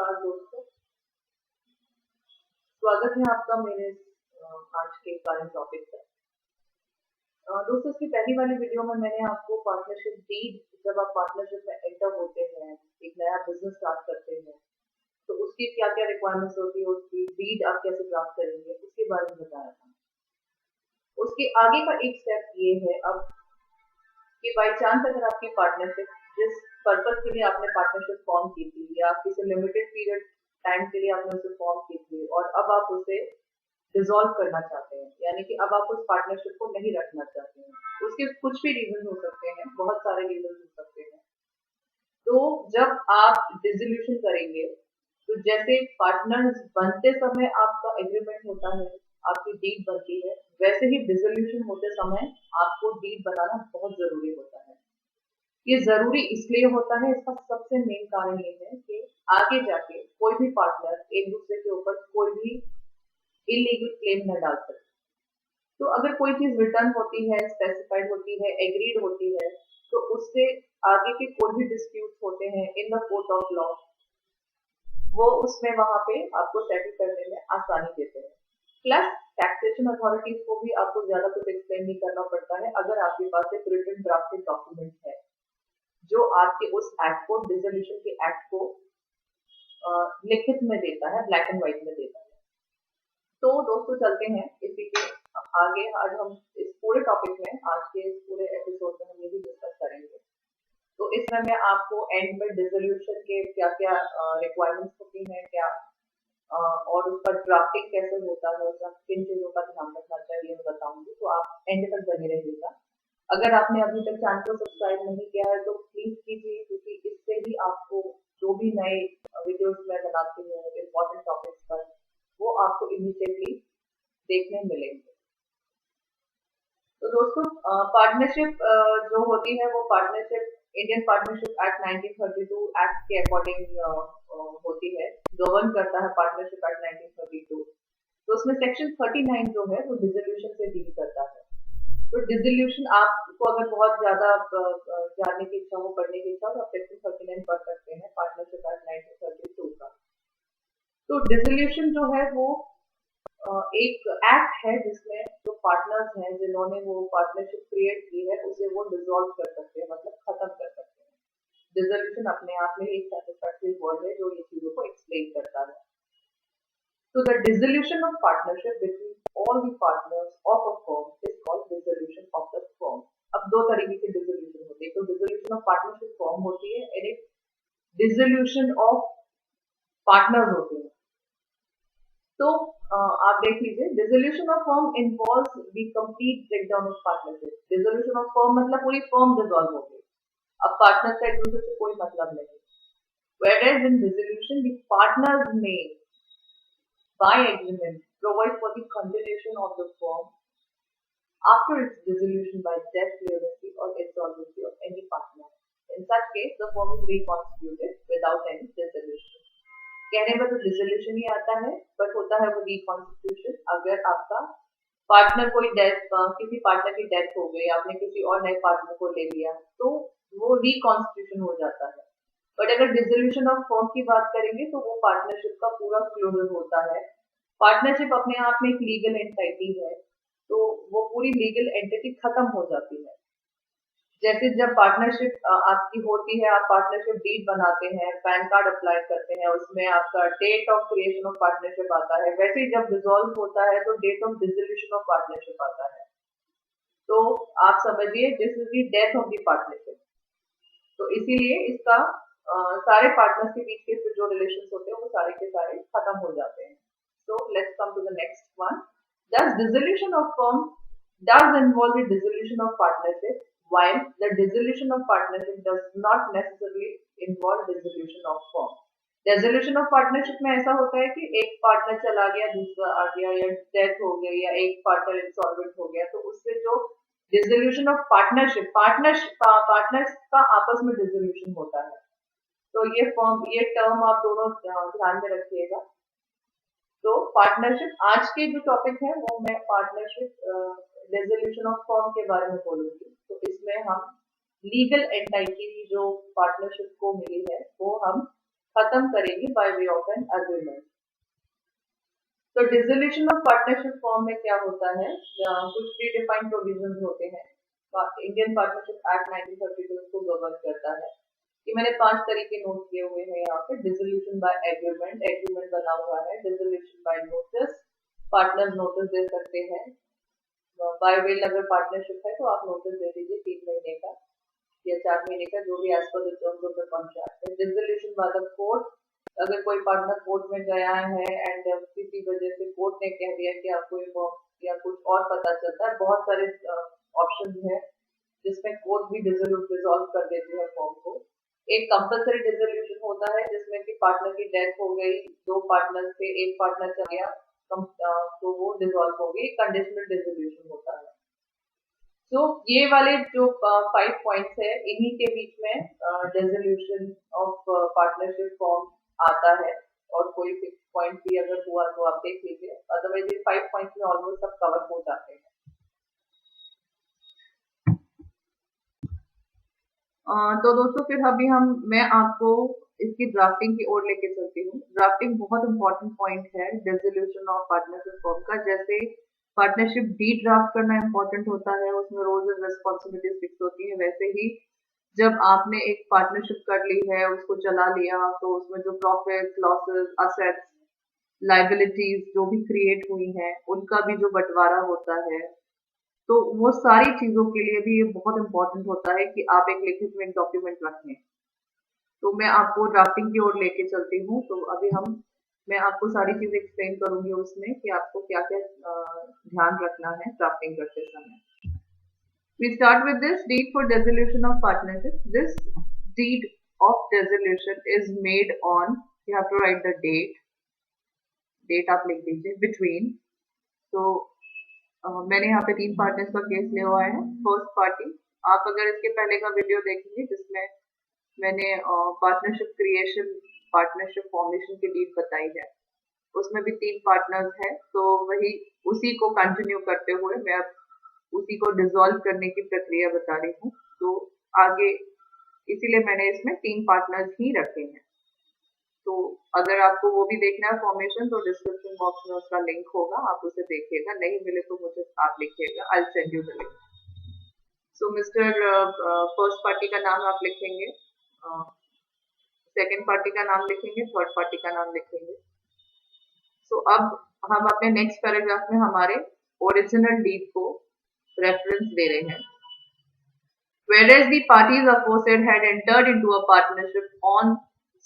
नमस्कार दोस्तों, स्वागत है आपका मेरे आज के करंट टॉपिक पर। दोस्तों, इसकी पहली वाली वीडियो में मैंने आपको पार्टनरशिप डीड, जब आप पार्टनरशिप में एंटर होते हैं, एक नया बिजनेस स्टार्ट करते हैं, तो उसकी क्या क्या रिक्वायरमेंट्स होती है, उसकी डीड आप कैसे प्राप्त करेंगे, उसके बारे में बताया था। उसके आगे का एक स्टेप ये है अब कि बाई चांस अगर आपकी पार्टनरशिप, जिस पर्पज के लिए आपने पार्टनरशिप फॉर्म की थी या किसी लिमिटेड पीरियड टाइम के लिए आपने उसे फॉर्म की थी और अब आप उसे डिसॉल्व करना चाहते हैं, यानी कि अब आप उस पार्टनरशिप को नहीं रखना चाहते हैं, उसके कुछ भी रीजन हो सकते हैं, बहुत सारे रीजन हो सकते हैं। तो जब आप डिसोल्यूशन करेंगे, तो जैसे पार्टनर्स बनते समय आपका एग्रीमेंट होता है, आपकी डीड बनती है, वैसे ही डिसोल्यूशन होते समय आपको डीड बनाना बहुत जरूरी होता है। ये जरूरी इसलिए होता है, इसका सबसे मेन कारण ये है कि आगे जाके कोई भी पार्टनर एक दूसरे के ऊपर कोई भी इलीगल क्लेम न डाल सके। तो अगर कोई चीज रिटर्न होती है, स्पेसिफाइड होती है, एग्रीड होती है, तो उससे आगे के कोई भी डिस्प्यूट होते हैं in the court of law, वो उसमें वहां पे आपको सेटल करने में आसानी देते हैं। प्लस टैक्सेशन अथॉरिटीज को भी आपको ज्यादा कुछ एक्सप्लेन नहीं करना पड़ता है अगर आपके पास एक रिटन ड्राफ्टेड डॉक्यूमेंट है जो आपके उस एक्ट को, डिसोल्यूशन के एक्ट को लिखित में देता है, ब्लैक एंड व्हाइट में देता है। तो दोस्तों, चलते हैं इसी के आगे। आज हम इस पूरे टॉपिक में, आज के इस पूरे एपिसोड में हम ये भी डिस्कस करेंगे। तो इसमें मैं आपको एंड में डिसोल्यूशन के क्या क्या रिक्वायरमेंट्स होती हैं, क्या और उसका ड्राफ्टिंग कैसे होता है, उसका किन चीजों का ध्यान रखना चाहिए, मैं बताऊंगी। तो आप एंड तक बने रहिएगा। अगर आपने अभी तक चैनल को सब्सक्राइब नहीं किया है तो प्लीज कीजिए, क्योंकि इससे ही आपको जो भी नए वीडियोस मैं बनाती हूँ इम्पोर्टेंट टॉपिक्स पर, वो आपको इमीडिएटली देखने मिलेंगे। तो दोस्तों, पार्टनरशिप जो होती है वो partnership Indian partnership act 1932 act के अकॉर्डिंग होती है, गवर्न करता है पार्टनरशिप एक्ट 1932। तो उसमें सेक्शन 39 जो है वो डिसोल्यूशन से डील करता है। तो डिसोल्यूशन, आपको अगर बहुत ज्यादा जानने की इच्छा हो, पढ़ने की इच्छा हो, तो आप सेक्शन 39 पढ़ सकते हैं पार्टनरशिप एक्ट 1932 का। तो डिसोल्यूशन जो है वो एक एक्ट है जिसमें जो पार्टनर्स हैं, जिन्होंने वो पार्टनरशिप क्रिएट की है, उसे वो डिसॉल्व कर सकते हैं, मतलब खत्म कर सकते हैं। डिसोल्यूशन अपने आप में एक सैटिस्फैक्टरी वर्ड है जो ये चीजों को एक्सप्लेन करता है। So the dissolution of partnership between all the partners of a firm is called dissolution of the firm. अब दो तरीके की डिसोल्यूशन होती है। तो डिसोल्यूशन ऑफ पार्टनरशिप फॉर्म होती है और एक डिसोल्यूशन ऑफ पार्टनर्स होती है। तो आप देख लीजिए, dissolution of firm involves the complete breakdown of partnership. Dissolution of firm मतलब पूरी फर्म डिसॉल्व हो गई, अब पार्टनर्स का एक दूसरे से कोई मतलब नहीं। Whereas in dissolution, the partners may by agreement provide for the continuation of the firm after its dissolution by death, lunacy or insolvency of any partner. In such case, the firm is reconstituted without any dissolution. कहने में तो dissolution ही आता है, but होता है वो reconstitution अगर आपका पार्टनर कोई डेथ, किसी पार्टनर की डेथ हो गई, आपने किसी और नए पार्टनर को ले लिया, तो वो रिकॉन्स्टिट्यूशन हो जाता है। बट अगर डिसोल्यूशन ऑफ फर्म की बात करेंगे तो वो पार्टनरशिप का पूरा क्लोजर होता है। पार्टनरशिप अपने आप में एक लीगल एंटिटी है, तो वो पूरी लीगल एंटिटी खत्म हो जाती है। जैसे जब पार्टनरशिप आपकी होती है, आप पार्टनरशिप डीड बनाते हैं, पैन कार्ड अप्लाई करते हैं, उसमें आपका date of creation of partnership आता है, वैसे ही जब डिसॉल्व होता है तो date of dissolution of partnership आता है। तो आप समझिए, this is the death of the partnership. तो इसीलिए इसका सारे पार्टनर्स के बीच के जो रिलेशंस होते हैं वो सारे के सारे खत्म हो जाते हैं। So let's come to the next one. Does dissolution of firm does involve the dissolution of partnership, while the dissolution of partnership does not necessarily involve dissolution of firm. Dissolution of partnership में ऐसा होता है कि एक partner चला गया, दूसरा आ गया, या डेथ हो गई, या एक पार्टनर इंसॉल्वेंट हो गया, तो उससे जो डिसोल्यूशन ऑफ पार्टनरशिप, पार्टनर्स का आपस में डिसोल्यूशन होता है। तो ये टर्म आप दोनों ध्यान में रखिएगा। तो पार्टनरशिप, आज के जो टॉपिक है वो मैं पार्टनरशिप डिसोल्यूशन ऑफ फर्म के बारे में बोलूंगी। तो इसमें हम लीगल एंटिटी जो पार्टनरशिप को मिली है वो हम खत्म करेंगे by way of an agreement. तो डिसोल्यूशन ऑफ पार्टनरशिप फॉर्म में क्या होता है, कुछ प्री डिफाइंड प्रोविजंस होते हैं। इंडियन पार्टनरशिप एक्ट 1932 इसको गवर्न करता है। ये मैंने 5 तरीके नोट किए हुए हैं यहाँ पे। डिसोल्यूशन बाय एग्रीमेंट, एग्रीमेंट बना हुआ है। Dissolution by notice, partner notice दे सकते हैं। बाय विल अगर पार्टनरशिप है तो आप नोटिस दे दीजिए 3 महीने का या 4 महीने का, जो भी as per the terms of the contract है। डिसोल्यूशन बाय द कोर्ट, अगर कोई पार्टनर कोर्ट में गया है एंड किसी वजह से कोर्ट ने कह दिया कि आपको या कुछ और पता चलता है, बहुत सारे ऑप्शन है जिसमें कोर्ट भी डिसॉल्व कर देती है फॉर्म को। एक कंपलसरी डिसोल्यूशन होता है जिसमें कि पार्टनर की डेथ हो गई, 2 पार्टनर से एक पार्टनर चला गया, तो वो डिसॉल्व हो गई। कंडीशनल डिसोल्यूशन होता है। तो ये वाले जो 5 पॉइंट्स है, इन्हीं के बीच में डिसोल्यूशन ऑफ पार्टनरशिप फॉर्म आता है। और कोई 6 पॉइंट भी अगर हुआ तो आप देख लीजिए, अदरवाइज ये 5 पॉइंट्स में ऑलमोस्ट सब कवर हो जाते हैं। तो दोस्तों फिर अभी मैं आपको इसकी ड्राफ्टिंग की ओर लेके चलती हूँ। ड्राफ्टिंग बहुत इंपॉर्टेंट पॉइंट है डिसोल्यूशन ऑफ पार्टनरशिप फॉर्म का। जैसे पार्टनरशिप डीड ड्राफ्ट करना इंपॉर्टेंट होता है, उसमें रोल्स एंड रिस्पॉन्सिबिलिटीज फिक्स होती है, वैसे ही जब आपने एक पार्टनरशिप कर ली है, उसको चला लिया, तो उसमें जो प्रॉफिट, लॉसेस, असेट्स, लाइबिलिटीज जो भी क्रिएट हुई हैं, उनका भी जो बंटवारा होता है, तो वो सारी चीजों के लिए भी ये बहुत इंपॉर्टेंट होता है कि आप एक लिखित में एक डॉक्यूमेंट रखें। तो मैं आपको ड्राफ्टिंग की ओर लेके चलती हूँ। तो अभी मैं आपको सारी चीजें एक्सप्लेन करूंगी उसमें कि आपको क्या क्या ध्यान रखना है ड्राफ्टिंग करते समय। We start with this deed for dissolution of partnership. This deed of dissolution is made on, you have to write the date आप लिख दीजिए, between। तो मैंने यहाँ पे 3 पार्टनर्स का केस लिया हुआ है। फर्स्ट पार्टी, आप अगर इसके पहले का वीडियो देखेंगे जिसमें मैंने पार्टनरशिप क्रिएशन, पार्टनरशिप फॉर्मेशन की डीड बताई है, उसमें भी 3 पार्टनर्स हैं। तो वही उसी को कंटिन्यू करते हुए मैं अब उसी को डिसॉल्व करने की प्रक्रिया बता रही हूँ। तो आगे इसीलिए मैंने इसमें 3 पार्टनर्स ही रखे हैं। तो अगर आपको वो भी देखना है फॉर्मेशन, तो डिस्क्रिप्शन बॉक्स में उसका लिंक होगा, आप उसे देखिएगा। नहीं मिले तो मुझे आप लिखिएगा, I will send you the link. So mister first party का नाम आप लिखेंगे, सेकेंड पार्टी का नाम लिखेंगे, थर्ड पार्टी का नाम लिखेंगे। सो अब हम अपने नेक्स्ट पैराग्राफ में हमारे ओरिजिनल डीड को रेफरेंस दे रहे हैं। Whereas the parties aforesaid had entered into a partnership on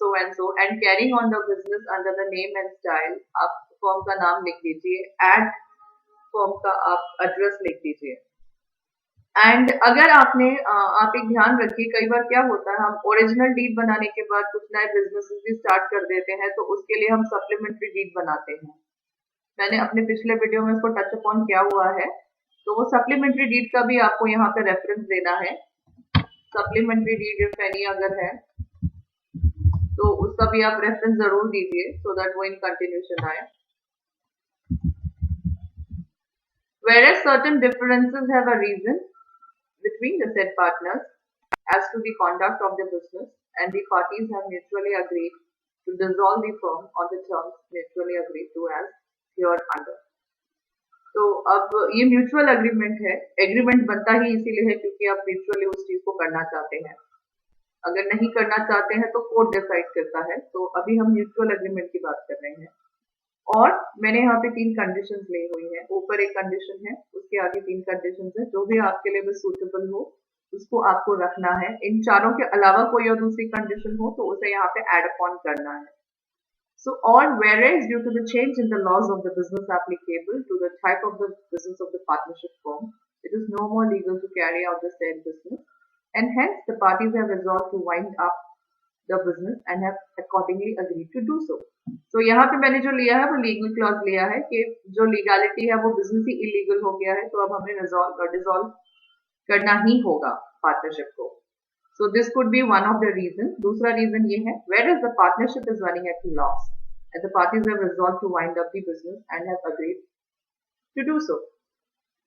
so and so and carrying on the business under the name and style, आप फॉर्म का नाम लिख दीजिए, एट फॉर्म का आप एड्रेस लिख दीजिए। एंड अगर आप एक ध्यान रखिए, कई बार क्या होता है, हम ओरिजिनल डीड बनाने के बाद कुछ नए बिजनेस भी स्टार्ट कर देते हैं, तो उसके लिए हम सप्लीमेंट्री डीड बनाते हैं। मैंने अपने पिछले वीडियो में इसको टच अपॉन किया हुआ है। तो वो सप्लीमेंट्री डीड का भी आपको यहाँ पे रेफरेंस देना है। सप्लीमेंट्री डीड इफ एनी अगर है तो उसका भी आप रेफरेंस जरूर दीजिए, सो दैट वो इन कंटिन्यूशन आए। Whereas certain differences have arisen between the said partners as to the conduct of the business, and the parties have mutually agreed to dissolve the firm on the terms mutually agreed to as hereunder. तो अब ये mutual agreement है। Agreement बनता ही इसीलिए है क्योंकि आप mutually उस चीज को करना चाहते हैं। अगर नहीं करना चाहते हैं तो कोर्ट डिसाइड करता है। तो अभी हम म्यूचुअल एग्रीमेंट की बात कर रहे हैं। और मैंने यहाँ पे 3 कंडीशंस ली हुई हैं। ऊपर एक कंडीशन है, उसके आगे 3 कंडीशंस है। जो भी आपके लिए सूटेबल हो उसको आपको रखना है। इन चारों के अलावा कोई और दूसरी कंडीशन हो तो उसे यहाँ पे एड अपॉन करना है। So, or whereas due to the change in the laws of the business applicable to the type of the business of the partnership firm, it is no more legal to carry out the said business, and hence the parties have resolved to wind up the business and have accordingly agreed to do so. So, यहाँ पे मैंने जो लिया है वो legal clause लिया है कि जो लीगलिटी है वो बिजनेस ही इलीगल हो गया है, तो अब हमें डिसॉल्व करना ही होगा पार्टनरशिप को। So this could be one of the reasons. दूसरा रीजन ये है, whereas the partnership is running at loss and the parties have resolved to wind up the business and have agreed to do so.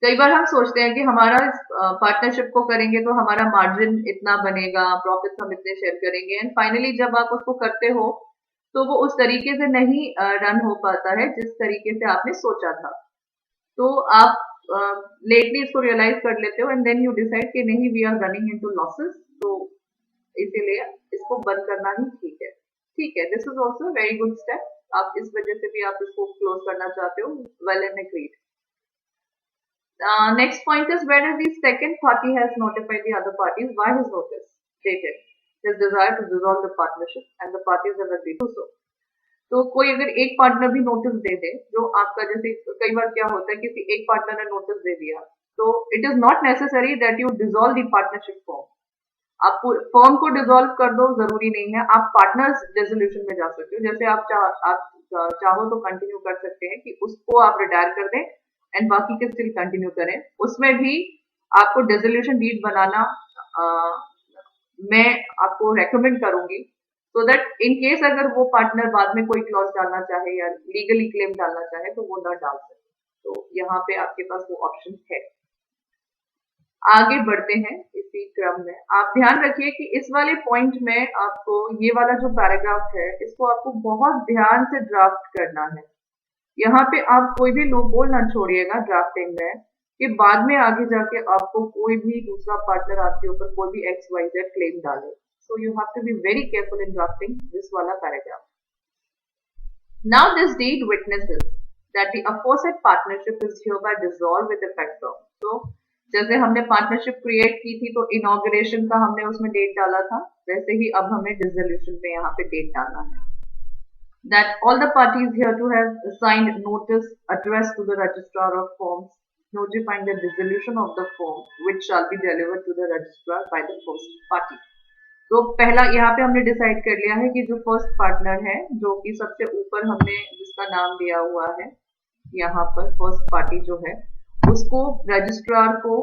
कई बार हम सोचते हैं कि हमारा इस पार्टनरशिप को करेंगे तो हमारा मार्जिन इतना बनेगा, प्रॉफिट हम इतने शेयर करेंगे, एंड फाइनली जब आप उसको करते हो तो वो उस तरीके से नहीं रन हो पाता है जिस तरीके से आपने सोचा था। तो आप लेटली इसको रियलाइज कर लेते हो एंड देन यू डिसाइड कि नहीं, we are running into losses, तो इसीलिए इसको बंद करना ही ठीक है। ठीक है, this is also very good step. आप इस वजह से भी आप इसको क्लोज करना चाहते हो, well and agreed. Next point is whether the second party has notified the other parties why his notice stated his desire to dissolve the partnership and the parties have agreed to so. तो कोई अगर एक partner भी notice दे दे, जो आपका, जैसे कई बार क्या होता है, किसी एक पार्टनर ने नोटिस दे दिया, तो it is not necessary that you dissolve the partnership form. आप फर्म को डिसॉल्व कर दो, जरूरी नहीं है। आप पार्टनर्स रेजोल्यूशन में जा सकते हो। जैसे आप चाहो तो कंटिन्यू कर सकते हैं कि उसको आप रिटायर कर दें एंड बाकी के स्टिल कंटिन्यू करें। उसमें भी आपको डिसोल्यूशन डीड बनाना मैं आपको रेकमेंड करूंगी, सो दैट इन केस अगर वो पार्टनर बाद में कोई क्लॉज डालना चाहे या लीगली क्लेम डालना चाहे तो वो ना डाल सके। तो यहाँ पे आपके पास वो ऑप्शन है। आगे बढ़ते हैं इसी क्रम में। आप ध्यान रखिए कि इस वाले पॉइंट में आपको ये वाला जो पैराग्राफ है, इसको आपको बहुत ध्यान से ड्राफ्ट करना है। यहाँ पे आप कोई भी लूपहोल ना छोड़िएगा ड्राफ्टिंग में, कि बाद में आगे जाके आपको कोई भी दूसरा पार्टनर आपके ऊपर कोई भी XYZ क्लेम डाले। So you have to be very careful in drafting this वाला paragraph. Now this deed witnesses that the aforesaid partnership is hereby dissolved with effect from. तो जैसे हमने पार्टनरशिप क्रिएट की थी तो इनॉग्रेशन का हमने उसमें डेट डाला था, वैसे ही अब हमें डिसोल्यूशन में यहाँ पे डेट डालना है। That all the parties here to have signed notice addressed to the registrar of forms notifying the dissolution of the form which shall be delivered to the registrar by the first party. तो पहला यहाँ पे हमने decide कर लिया है कि जो फर्स्ट पार्टनर है, जो कि सबसे ऊपर हमने जिसका नाम दिया हुआ है यहाँ पर फर्स्ट पार्टी जो है, उसको रजिस्ट्रार को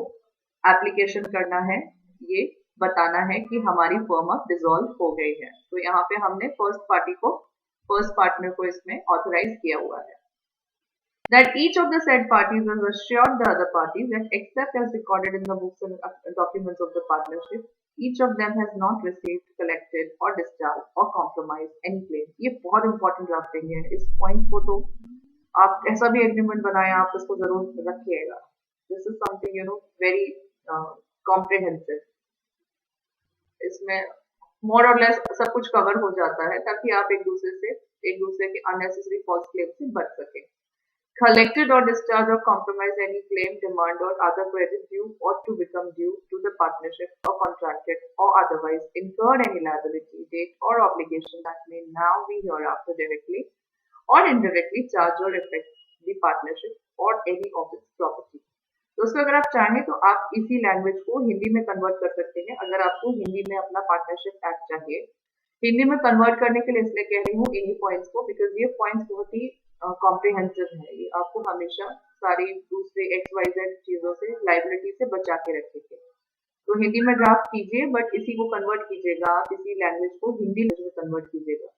एप्लीकेशन करना है, ये बताना है कि हमारी फर्म अब डिसॉल्व हो गई है। तो यहाँ पे हमने फर्स्ट पार्टनर को इसमें ऑथराइज किया हुआ है। That each of the said parties has assured the other parties that except as recorded in the books and documents of the partnership, each of them has not received, collected or discharged or compromised any claim. ये बहुत important drafting है। इस point को तो आप ऐसा भी agreement बनाए, आप इसको जरूर रखिएगा। This is something very comprehensive. इसमें मोर और लेस सब कुछ कवर हो जाता है ताकि आप एक दूसरे के अननेसेसरी फॉल्स क्लेम से बच सके। Collected or discharged or compromised any claim, demand or other credit due or to become due to the partnership or contracted or otherwise incurred any liability, debt or obligation that may now be hereafter directly or indirectly charge or affect the partnership or any of its property. दोस्तों, अगर आप चाहें तो आप इसी language को हिंदी में convert कर सकते हैं। अगर आपको हिंदी में अपना पार्टनरशिप एक्ट चाहिए, हिंदी में कन्वर्ट करने के लिए इसलिए कह रही हूँ इन्हीं पॉइंट्स को, बिकॉज ये पॉइंट्स बहुत ही कॉम्प्रिहेंसिव है। ये आपको हमेशा सारी दूसरे XYZ चीजों से, लाइबिलिटी से बचा के रखेंगे। तो हिंदी में ड्राफ्ट कीजिए, बट इसी को कन्वर्ट कीजिएगा, आप इसी लैंग्वेज को हिंदी में कन्वर्ट कीजिएगा।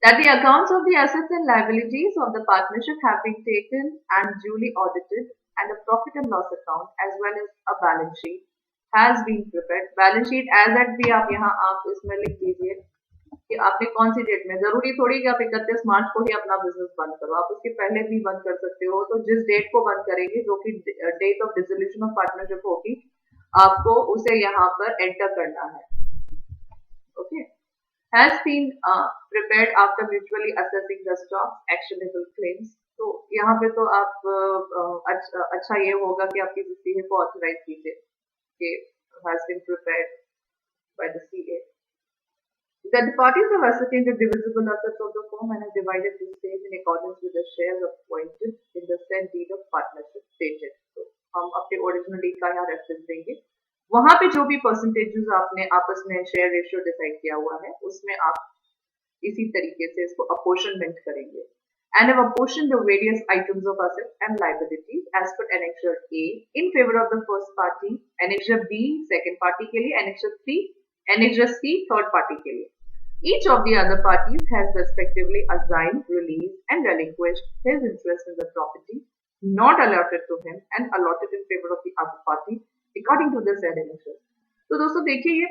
That the accounts of the assets and liabilities of the partnership have been taken and duly audited, and a profit and loss account as well as a balance sheet has been prepared. Balance sheet as at भी आप इसमें लिख दीजिए कि आपने कौन सी date में। जरूरी थोड़ी कि आप 31 मार्च को ही अपना बिजनेस बंद करो, आप उसके पहले भी बंद कर सकते हो। तो जिस डेट को बंद करेंगे, जो कि date of dissolution of partnership होगी, आपको उसे यहाँ पर एंटर करना है। Okay, has been prepared after mutually assessing the stock actionable claims. तो यहाँ पे तो आप अच्छा ये होगा कि आप किसी CA को ऑथराइज कीजिए कि has been prepared by the CA. That the parties have ascertained the divisible assets of the firm and have divided the same in accordance with the shares appointed in the said deed of partnership stated. तो हम अपने original deed का यहाँ reference देंगे, वहां पे जो भी परसेंटेजेस आपने आपस में शेयर रेशियो डिसाइड किया हुआ है, उसमें आप इसी तरीके से इसको अपॉर्शनमेंट करेंगे। And have apportioned the various items of assets and liabilities as per Annexure A in favor of the first party, Annexure B second party के लिए, Annexure C third party के लिए। Each of the other parties has respectively assigned, released, and relinquished his interest in the property not allotted to him and allotted in favor of the other party according to the said annexure. तो दोस्तों देखिए ये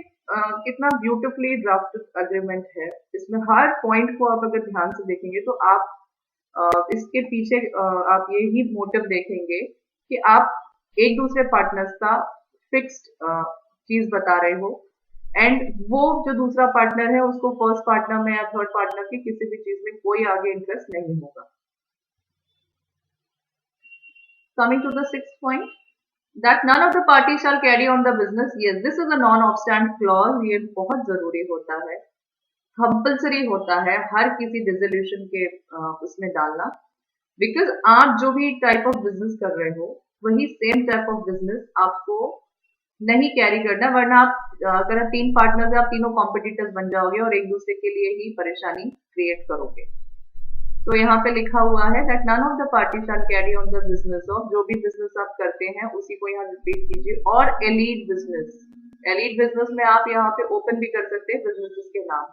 कितना beautifully draft agreement है। इसमें हर point को आप अगर ध्यान से देखेंगे तो आप इसके पीछे आप यही मोटिव देखेंगे कि आप एक दूसरे पार्टनर्स का फिक्स्ड चीज बता रहे हो, एंड वो जो दूसरा पार्टनर है उसको फर्स्ट पार्टनर में या थर्ड पार्टनर की किसी भी चीज में कोई आगे इंटरेस्ट नहीं होगा। Coming to the sixth point, that none of the parties shall carry on the business. Yes, this is a non-obstant clause. ये बहुत जरूरी होता है, कंपल्सरी होता है हर किसी डिसोल्यूशन के उसमें डालना, बिकॉज आप जो भी टाइप ऑफ बिजनेस कर रहे हो वही सेम टाइप ऑफ बिजनेस आपको नहीं कैरी करना, वरना आप अगर तीन पार्टनर्स आप तीनों कॉम्पिटिटर्स बन जाओगे और एक दूसरे के लिए ही परेशानी क्रिएट करोगे। तो यहाँ पे लिखा हुआ है that none of the party shall carry on the business of, जो भी बिजनेस आप करते हैं उसी को यहाँ रिपीट कीजिए, और एलीड बिजनेस। एलीड बिजनेस में आप यहाँ पे ओपन भी कर सकते हैं बिजनेसेस के नाम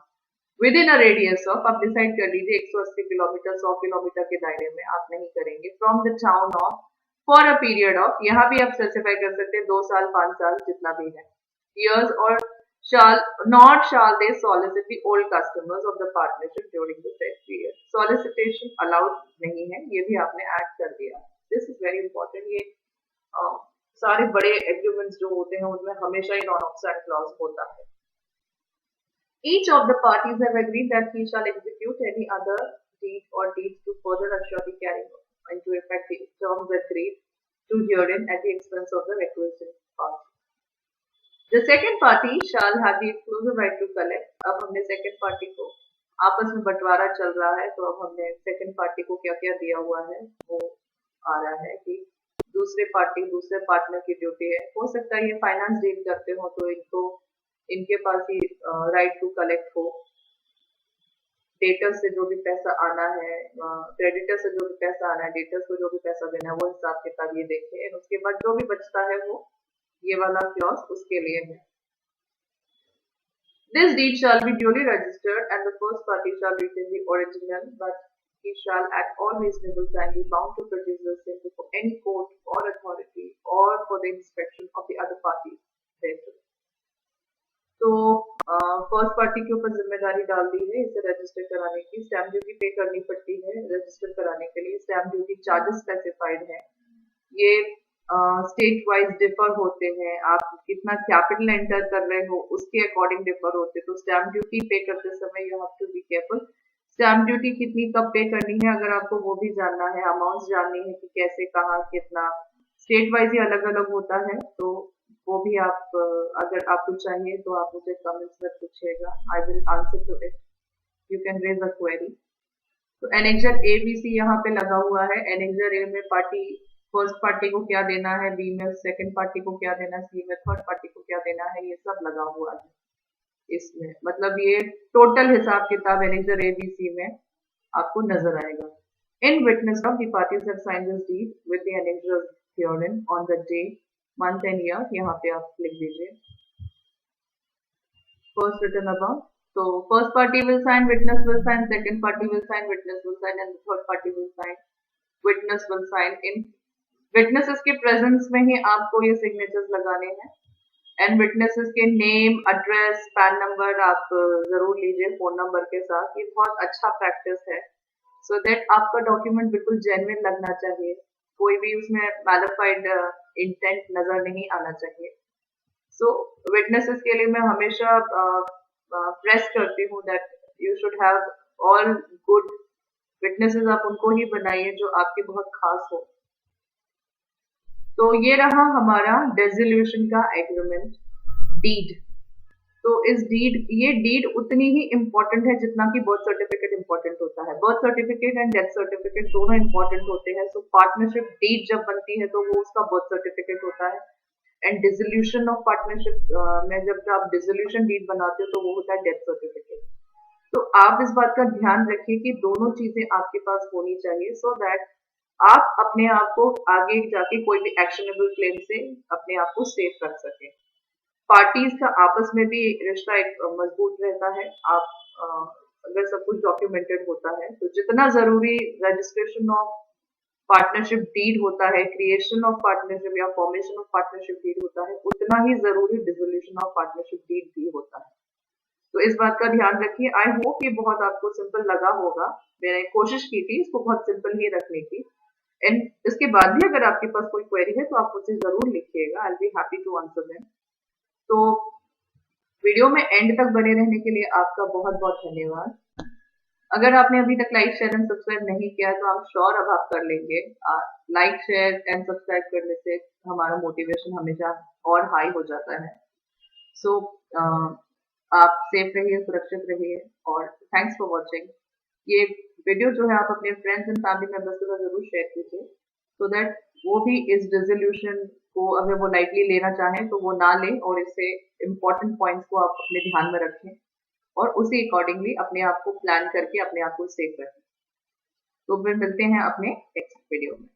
with in a radius of, आप डिसाइड कर लीजिए 180 किलोमीटर 100 किलोमीटर के दायरे में आप नहीं करेंगे, from the town of for a period of, यहाँ भी आप स्पेसिफाई कर सकते हैं 2 साल 5 साल जितना भी है, years, और shall they solicit the old customers of the partnership during the said period. Solicitation allowed नहीं है, ये भी आपने ऐड कर दिया। This is very important। ये सारे बड़े एग्रीमेंट्स जो होते हैं उनमें हमेशा ही नॉन ऑब्स्टेंट क्लॉज होता है। Each of the parties have agreed that he shall execute any other deed or deeds to further assure the carrying into effect the terms agreed to herein at the expense of the requisite party. The second party shall have the exclusive right to collect। अब हमने second party को आपस में बंटवारा चल रहा है, तो अब हमने सेकंड पार्टी को क्या क्या दिया हुआ है वो आ रहा है कि दूसरे पार्टनर की ड्यूटी है। हो सकता है ये फाइनेंस डील करते हो तो इनके पास ही राइट टू कलेक्ट हो, डेटर्स से जो भी पैसा आना है, क्रेडिटर से जो भी पैसा आना है, डेटर्स को जो भी पैसा देना है वो हिसाब किताब ये देखे, उसके बाद जो भी बचता है वो ये वाला क्लॉज उसके लिए है। This deed shall be duly registered and the first party shall retain the original, but he shall at all reasonable time be bound to produce the same before any court or authority or for the inspection of the other parties thereto। तो first party के ऊपर जिम्मेदारी डाल दी है इसे register कराने की। Stamp duty पे करनी पड़ती है रजिस्टर कराने के लिए। स्टैम्प ड्यूटी चार्जेस स्पेसिफाइड है, ये स्टेट वाइज डिफर होते हैं, आप कितना कैपिटल एंटर कर रहे हो उसके अकॉर्डिंग डिफर होते हैं। तो स्टैम्प ड्यूटी पे करते समय you have to be careful. Stamp duty कितनी कब पे करनी है अगर आपको वो भी जानना है, अमाउंट जाननी है कि कैसे कहाँ कितना, स्टेट वाइज ही अलग अलग होता है, तो वो भी आप अगर आपको चाहिए तो आप मुझे कमेंट्स में पूछिएगा, I will answer to it, you can raise a query. तो एनेक्सर ए बी सी यहाँ पे लगा हुआ है। एनेक्सर ए में पार्टी फर्स्ट पार्टी को क्या देना है, बी में सेकंड पार्टी को क्या देना है, सी में थर्ड पार्टी को क्या देना है, ये सब लगा हुआ है इसमें। मतलब ये टोटल हिसाब किताब एनेक्सर ए बी सी में आपको नजर आएगा। In witness of the parties have signed this deed with the annexure herein on the day month and year, यहाँ पे आप लिख दीजिए फर्स्ट रिटन अबाउट। तो first party will sign, witness will sign, second party will sign, witness will sign, and third party will sign, witness will sign. In witnesses के presence में ही आपको ये सिग्नेचर्स लगाने हैं, एंड विटनेसेस के name, address, pan number आप जरूर लीजिए फोन नंबर के साथ। ये बहुत अच्छा प्रैक्टिस है, सो दैट आपका डॉक्यूमेंट बिल्कुल जेन्युइन लगना चाहिए, कोई भी उसमें मैलिफाइड इंटेंट नजर नहीं आना चाहिए। सो विटनेसेस के लिए मैं हमेशा प्रेस करती हूँ that you should have all good witnesses. आप उनको ही बनाइए जो आपके बहुत खास हो। तो ये रहा हमारा डिसोल्यूशन का एग्रीमेंट डीड। तो इस ये डीड उतनी ही इम्पोर्टेंट है जितना कि बर्थ सर्टिफिकेट इम्पोर्टेंट होता है। Birth certificate and death certificate दोनों इम्पोर्टेंट होते हैं। सो पार्टनरशिप डीड जब बनती है तो वो उसका बर्थ सर्टिफिकेट होता है, एंड डिसोल्यूशन ऑफ पार्टनरशिप में जब आप डिसोल्यूशन डीड बनाते हो तो वो होता है डेथ सर्टिफिकेट। तो आप इस बात का ध्यान रखिए कि दोनों चीजें आपके पास होनी चाहिए, सो दैट आप अपने आप को आगे जाके कोई भी एक्शनेबल क्लेम से अपने आप को सेफ रख सके। पार्टीज का आपस में भी रिश्ता एक मजबूत रहता है। आप अगर सब कुछ डॉक्यूमेंटेड होता है तो जितना जरूरी रजिस्ट्रेशन ऑफ पार्टनरशिप डीड होता है, क्रिएशन ऑफ पार्टनरशिप या फॉर्मेशन ऑफ पार्टनरशिप डीड होता है, उतना ही जरूरी डिसोल्यूशन ऑफ पार्टनरशिप डीड भी होता है। तो इस बात का ध्यान रखिए। आई होप ये बहुत आपको सिंपल लगा होगा। मैंने कोशिश की थी इसको बहुत सिंपल ही रखने की। एंड इसके बाद भी अगर आपके पास कोई क्वेरी है तो आप मुझे जरूर लिखिएगा। I will be happy to answer them. तो वीडियो में एंड तक बने रहने के लिए आपका बहुत बहुत धन्यवाद। अगर आपने अभी तक लाइक शेयर एंड सब्सक्राइब नहीं किया तो आई एम श्योर अब आप कर लेंगे। लाइक शेयर एंड सब्सक्राइब करने से हमारा मोटिवेशन हमेशा और हाई हो जाता है। सो आप सेफ रहिए, सुरक्षित रहिए और थैंक्स फॉर वॉचिंग। ये वीडियो जो है आप अपने फ्रेंड्स एंड फैमिली मेंबर्स के साथ जरूर शेयर कीजिए, सो दैट वो भी इस रेजोल्यूशन को अगर वो लाइटली लेना चाहें तो वो ना लें और इससे इम्पोर्टेंट पॉइंट्स को आप अपने ध्यान में रखें और उसी अकॉर्डिंगली अपने आप को प्लान करके अपने आप को सेफ रखें। तो फिर मिलते हैं अपने नेक्स्ट वीडियो में।